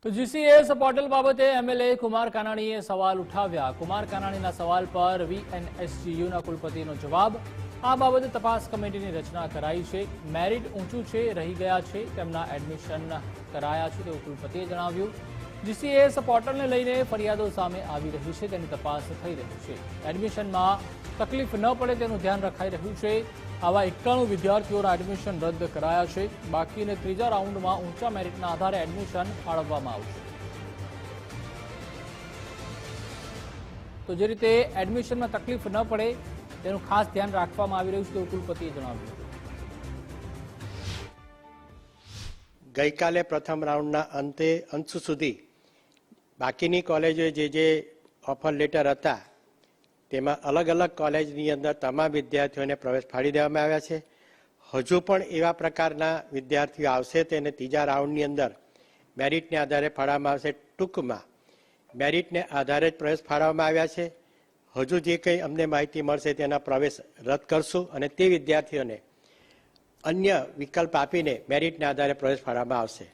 તો GCS portal બાબતે MLA Kumar કાનાણીએ સવાલ ઉઠાવ્યા। કુમાર કાનાણીના સવાલ પર વીએનએસજીયુના કુલપતિનો જવાબ। આ બાબતે તપાસ કમિટીની રચના કરાઈ છે। મેરિટ ઊંચું છે, રહી ગયા છે, તેમના એડમિશન કરાયા છે તેવું કુલપતિએ જણાવ્યું। જીસીએસ પોર્ટલને લઈને ફરિયાદો સામે આવી રહી છે, તેની તપાસ થઈ રહી છે। એડમિશનમાં તકલીફ ન પડે તેનું ધ્યાન રખાઈ રહ્યું છે। આવા 91 વિદ્યાર્થીઓના એડમિશન રદ કરાયા છે। બાકીને ત્રીજા રાઉન્ડમાં ઊંચા મેરિટના આધારે એડમિશન ફાળવવામાં આવશે। તો જે રીતે એડમિશનમાં તકલીફ ન પડે તેનું ખાસ ધ્યાન રાખવામાં આવી રહ્યું છે તેવું કુલપતિએ જણાવ્યું। ગઈકાલે પ્રથમ રાઉન્ડના અંત સુધી બાકીની કોલેજોએ જે ઓફર લેટર હતા તેમાં અલગ અલગ કોલેજની અંદર તમામ વિદ્યાર્થીઓને પ્રવેશ ફાળી દેવામાં આવ્યા છે। હજુ પણ એવા પ્રકારના વિદ્યાર્થીઓ આવશે તેને ત્રીજા રાઉન્ડની અંદર મેરિટને આધારે ફાળવવામાં આવશે। ટૂંકમાં મેરિટને આધારે જ પ્રવેશ ફાળવવામાં આવ્યા છે। હજુ જે કંઈ અમને માહિતી મળશે તેના પ્રવેશ રદ કરશું અને તે વિદ્યાર્થીઓને અન્ય વિકલ્પ આપીને મેરિટના આધારે પ્રવેશ ફાળવવામાં આવશે।